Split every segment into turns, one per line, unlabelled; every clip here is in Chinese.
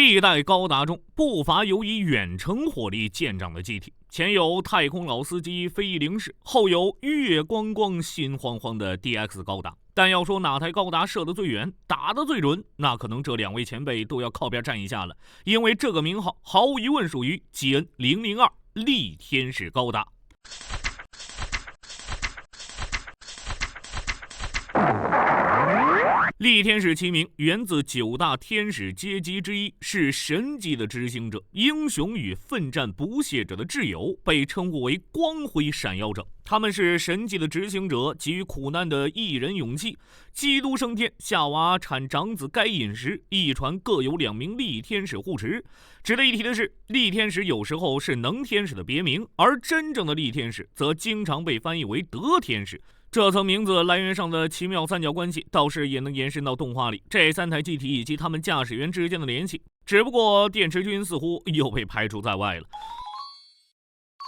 历代高达中不乏有以远程火力见长的机体，前有太空老司机飞翼零式，后有月光光心慌慌的 DX 高达。但要说哪台高达射得最远，打得最准，那可能这两位前辈都要靠边站一下了，因为这个名号毫无疑问属于 GN002 力天使高达。力天使其名源自9大天使阶级之一，是神级的执行者，英雄与奋战不懈者的挚友，被称呼为光辉闪耀者。他们是神级的执行者，给予苦难的一人勇气。基督升天，夏娃产长子该隐时，一传各有2名力天使护持。值得一提的是，力天使有时候是能天使的别名，而真正的力天使则经常被翻译为德天使。这层名字来源上的奇妙三角关系，倒是也能延伸到动画里这3台机体以及他们驾驶员之间的联系。只不过电池君似乎又被排除在外了。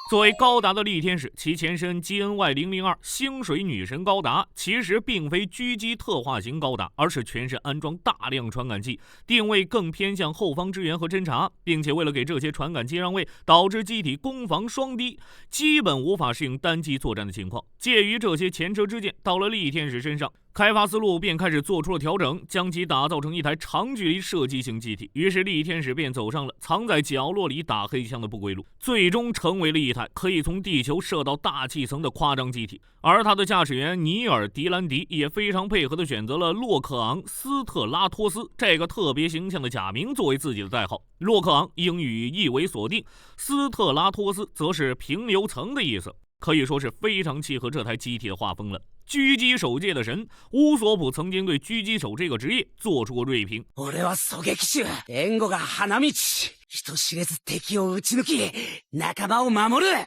作为高达的力天使，其前身 GNY002 星水女神高达其实并非狙击特化型高达，而是全身安装大量传感器，定位更偏向后方支援和侦察，并且为了给这些传感器让位，导致机体攻防双低，基本无法适应单机作战的情况。介于这些前车之鉴，到了力天使身上，开发思路便开始做出了调整，将其打造成一台长距离射击型机体。于是力天使便走上了藏在角落里打黑枪的不归路，最终成为了一台可以从地球射到大气层的夸张机体。而他的驾驶员尼尔·迪兰迪也非常配合地选择了洛克昂·斯特拉托斯这个特别形象的假名作为自己的代号。洛克昂英语译为锁定，斯特拉托斯则是平流层的意思，可以说是非常契合这台机体的画风了。狙击手界的神乌索普曾经对狙击手这个职业做出过锐评：
俺は狙撃手、援護が花道、人知れず敵を撃ち抜き、仲間を守る。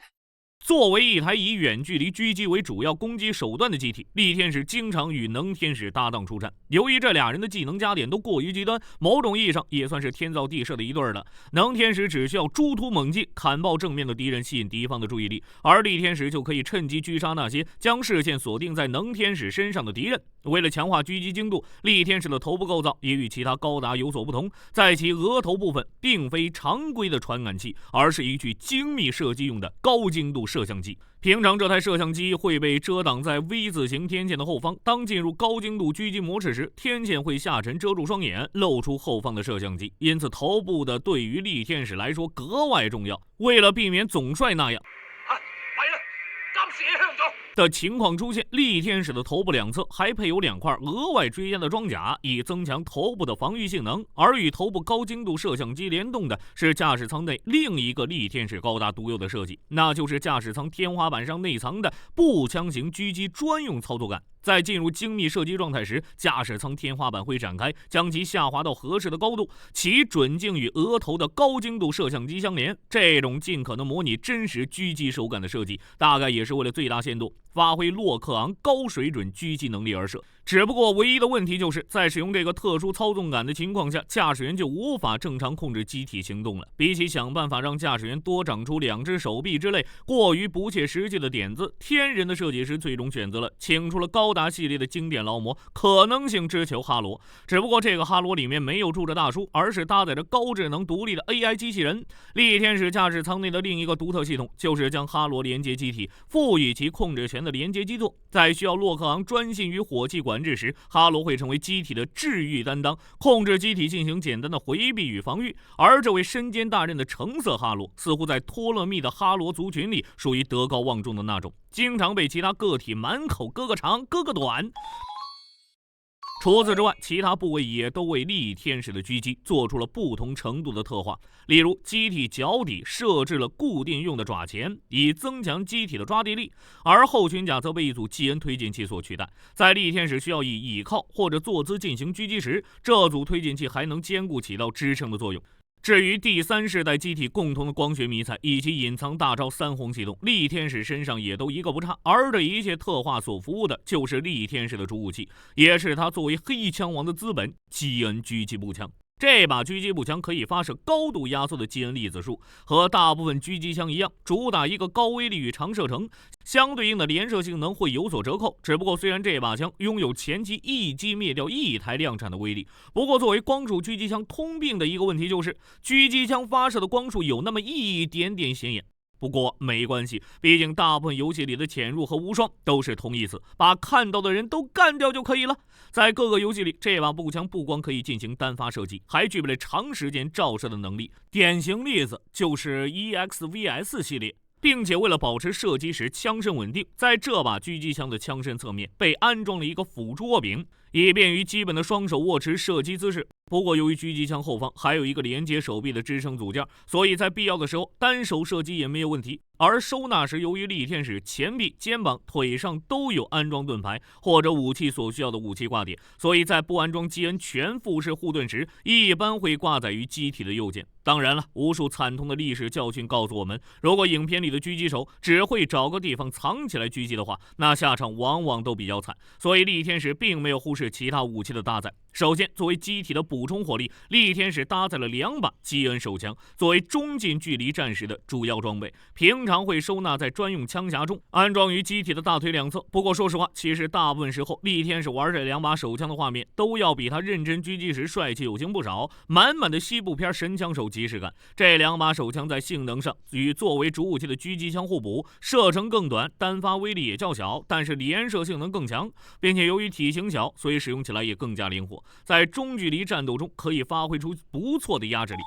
作为一台以远距离狙击为主要攻击手段的机体，力天使经常与能天使搭档出战。由于这俩人的技能加点都过于极端，某种意义上也算是天造地设的一对了。能天使只需要诸突猛进，砍爆正面的敌人，吸引敌方的注意力，而力天使就可以趁机狙杀那些将视线锁定在能天使身上的敌人。为了强化狙击精度，力天使的头部构造也与其他高达有所不同，在其额头部分并非常规的传感器，而是一具精密射击用的高精度摄像机。平常这台摄像机会被遮挡在 V 字形天线的后方，当进入高精度狙击模式时，天线会下沉遮住双眼，露出后方的摄像机，因此头部的对于力天使来说格外重要。为了避免总帅那样的情况出现，力天使的头部两侧还配有2块额外追加的装甲，以增强头部的防御性能。而与头部高精度摄像机联动的是驾驶舱内另一个力天使高达独有的设计，那就是驾驶舱天花板上内藏的步枪型狙击专用操作杆。在进入精密射击状态时，驾驶舱天花板会展开，将其下滑到合适的高度，其准径与额头的高精度摄像机相连。这种尽可能模拟真实狙击手感的设计，大概也是为了最大限度发挥洛克昂高水准狙击能力而设。只不过唯一的问题就是在使用这个特殊操纵杆的情况下，驾驶员就无法正常控制机体行动了。比起想办法让驾驶员多长出2只手臂之类过于不切实际的点子，天人的设计师最终选择了请出了高达系列的经典劳模可能性之球哈罗。只不过这个哈罗里面没有住着大叔，而是搭载着高智能独立的 AI 机器人。力天使驾驶舱内的另一个独特系统就是将哈罗连接机体赋予其控制权的连接基座，在需要洛克昂专心于火器管制时，哈罗会成为机体的治愈担当，控制机体进行简单的回避与防御。而这位身兼大任的橙色哈罗似乎在托勒密的哈罗族群里属于德高望重的那种，经常被其他个体满口割个长割个短。除此之外，其他部位也都为力天使的狙击做出了不同程度的特化，例如机体脚底设置了固定用的爪钳，以增强机体的抓地力，而后裙甲则被一组 GN 推进器所取代。在力天使需要以倚靠或者坐姿进行狙击时，这组推进器还能兼顾起到支撑的作用。至于第3世代机体共同的光学迷彩以及隐藏大招3红系统，力天使身上也都一个不差。而这一切特化所服务的就是力天使的主武器，也是他作为黑枪王的资本——GN狙击步枪。这把狙击步枪可以发射高度压缩的基恩粒子束，和大部分狙击枪一样，主打一个高威力与长射程，相对应的连射性能会有所折扣。只不过虽然这把枪拥有前期一击灭掉1台量产的威力，不过作为光束狙击枪通病的一个问题就是，狙击枪发射的光束有那么一点点显眼。不过没关系，毕竟大部分游戏里的潜入和无双都是同义词，把看到的人都干掉就可以了。在各个游戏里，这把步枪不光可以进行单发射击，还具备了长时间照射的能力。典型例子就是 EXVS 系列，并且为了保持射击时枪身稳定，在这把狙击枪的枪身侧面被安装了一个辅助握柄，以便于基本的双手握持射击姿势。不过由于狙击枪后方还有一个连接手臂的支撑组件，所以在必要的时候单手射击也没有问题。而收纳时，由于力天使前臂、肩膀、腿上都有安装盾牌或者武器所需要的武器挂点，所以在不安装基恩全复式护盾时，一般会挂载于机体的右键。当然了，无数惨痛的历史教训告诉我们，如果影片里的狙击手只会找个地方藏起来狙击的话，那下场往往都比较惨。所以力天使并没有忽视其他武器的搭载。首先，作为机体的补充火力，力天使搭载了2把基恩手枪，作为中近距离战时的主要装备，平常会收纳在专用枪匣中，安装于机体的大腿两侧。不过说实话，其实大部分时候，力天使玩这2把手枪的画面都要比他认真狙击时帅气有型不少，满满的西部片神枪手即视感。这2把手枪在性能上与作为主武器的狙击枪互补，射程更短，单发威力也较小，但是连射性能更强，并且由于体型小，所以使用起来也更加灵活，在中距离战斗中可以发挥出不错的压制力。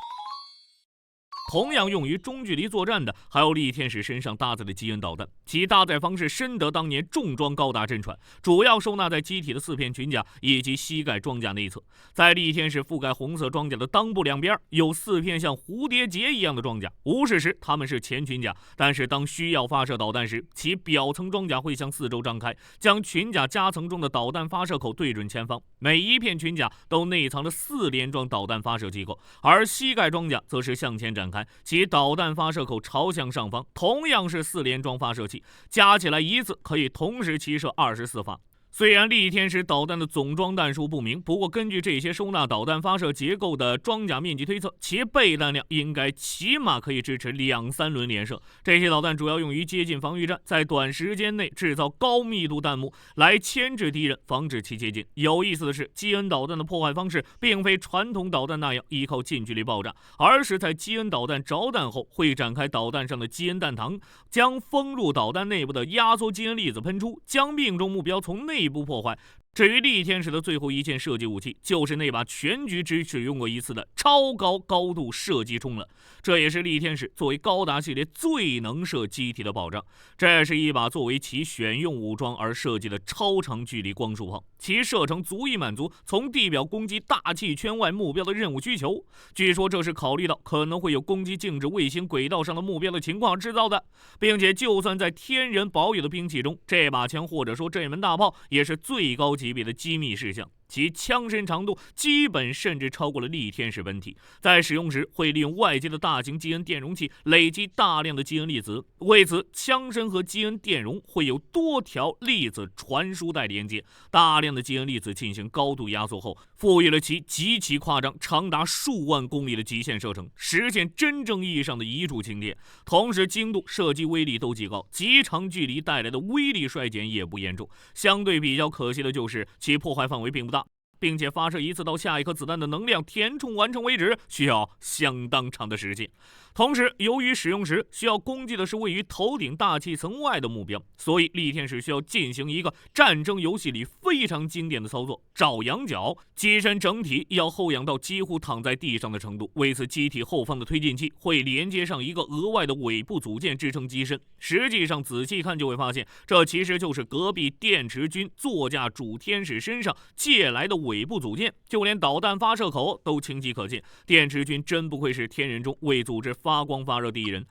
同样用于中距离作战的还有力天使身上搭载的基恩导弹，其搭载方式深得当年重装高达真传，主要收纳在机体的4片裙甲以及膝盖装甲内侧。在力天使覆盖红色装甲的裆部两边有4片像蝴蝶结一样的装甲，无视时它们是前裙甲，但是当需要发射导弹时，其表层装甲会向四周张开，将裙甲夹层中的导弹发射口对准前方。每一片裙甲都内藏着4连装导弹发射机构，而膝盖装甲则是向前展开，其导弹发射口朝向上方，同样是4连装发射器，加起来一次可以同时齐射24发。虽然力天使导弹的总装弹数不明，不过根据这些收纳导弹发射结构的装甲面积推测，其备弹量应该起码可以支持2-3轮连射。这些导弹主要用于接近防御战，在短时间内制造高密度弹幕来牵制敌人，防止其接近。有意思的是，基恩导弹的破坏方式并非传统导弹那样依靠近距离爆炸，而是在基恩导弹着弹后会展开导弹上的基恩弹膛，将封入导弹内部的压缩基恩粒子喷出，将命中目标从内部破坏。至于力天使的最后一件射击武器，就是那把全局只使用过一次的超高高度射击冲了。这也是力天使作为高达系列最能射机体的保障。这是一把作为其选用武装而设计的超长距离光束炮，其射程足以满足从地表攻击大气圈外目标的任务需求。据说这是考虑到可能会有攻击静止卫星轨道上的目标的情况制造的，并且就算在天人保有的兵器中，这把枪或者说这门大炮也是最高级别的机密事项。其枪身长度基本甚至超过了力天使本体，在使用时会利用外接的大型基恩电容器累积大量的基恩粒子，为此枪身和基恩电容会有多条粒子传输带连接，大量的基恩粒子进行高度压缩后，赋予了其极其夸张长达数万公里的极限射程，实现真正意义上的一柱擎天。同时精度、射击威力都极高，极长距离带来的威力衰减也不严重。相对比较可惜的就是其破坏范围并不大，并且发射一次到下一颗子弹的能量填充完成为止，需要相当长的时间。同时，由于使用时需要攻击的是位于头顶大气层外的目标，所以力天使需要进行一个战争游戏里非常经典的操作——照仰角。机身整体要后仰到几乎躺在地上的程度，为此机体后方的推进器会连接上一个额外的尾部组件支撑机身。实际上仔细看就会发现，这其实就是隔壁电池军座驾主天使身上借来的尾部组件，就连导弹发射口都清晰可见。电池军真不愧是天人中为组织发光发热第一人。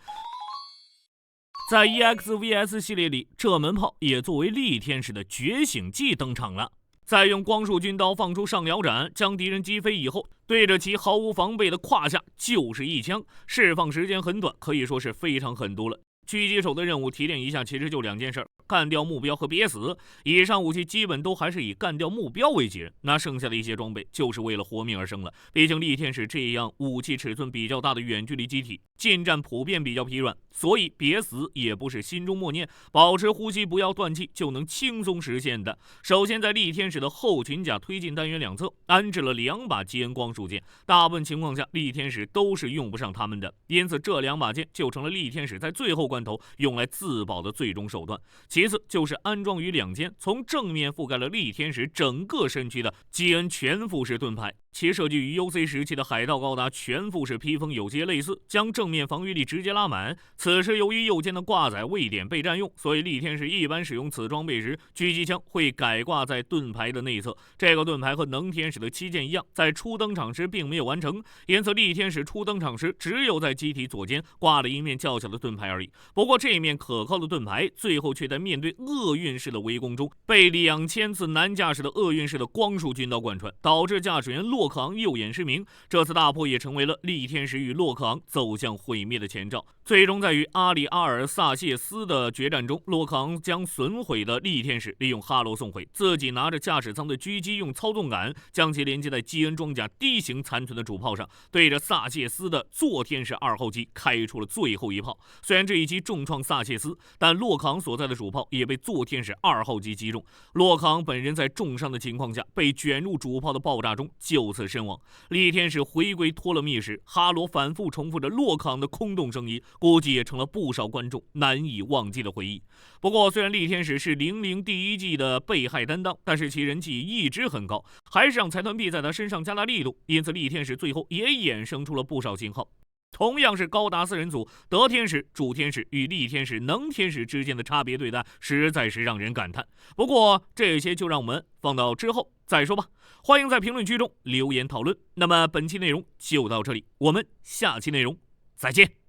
在 EXVS 系列里，这门炮也作为力天使的觉醒技登场了。在用光束军刀放出上摇斩，将敌人击飞以后，对着其毫无防备的胯下就是一枪，释放时间很短，可以说是非常狠毒了。狙击手的任务提炼一下，其实就2件事：干掉目标和憋死。以上武器基本都还是以干掉目标为己，那剩下的一些装备就是为了活命而生了。毕竟力天使这样武器尺寸比较大的远距离机体，近战普遍比较疲软，所以憋死也不是心中默念，保持呼吸不要断气就能轻松实现的。首先，在力天使的后裙甲推进单元两侧安置了2把基恩光束剑，大部分情况下力天使都是用不上它们的，因此这2把剑就成了力天使在最后关头用来自保的最终手段。其次就是安装于2间从正面覆盖了力天使整个身躯的基恩全副式盾牌，其设计与 UC 时期的海盗高达全副式披风有些类似，将正面防御力直接拉满。此时由于右肩的挂载位点被占用，所以力天使一般使用此装备时，狙击枪会改挂在盾牌的内侧。这个盾牌和能天使的7剑一样，在初登场时并没有完成，因此力天使初登场时只有在机体左肩挂了一面较小的盾牌而已。不过这面可靠的盾牌最后却在面对厄运式的围攻中被2000次难驾驶的厄运式的光束军刀贯穿，导致驾驶员洛克昂右眼失明。这次大破也成为了力天使与洛克昂走向毁灭的前兆。最终在与阿里阿尔萨谢斯的决战中，洛克昂将损毁的力天使利用哈罗送回，自己拿着驾驶舱的狙击用操纵杆将其连接在基恩装甲低型残存的主炮上，对着萨谢斯的座天使2号机开出了最后一炮。虽然这一击重创萨谢斯，但洛克昂所在的主炮也被座天使2号机击中。洛克昂本人在重伤的情况下被卷入主炮的爆炸中就此身亡。力天使回归托勒密时，哈罗反复重复着洛克昂的空洞声音，估计也成了不少观众难以忘记的回忆。不过虽然力天使是00第1季的被害担当，但是其人气一直很高，还是让财团币在他身上加大力度，因此力天使最后也衍生出了不少型号。同样是高达4人组，德天使、主天使与力天使、能天使之间的差别对待实在是让人感叹。不过这些就让我们放到之后再说吧。欢迎在评论区中留言讨论。那么本期内容就到这里，我们下期内容再见。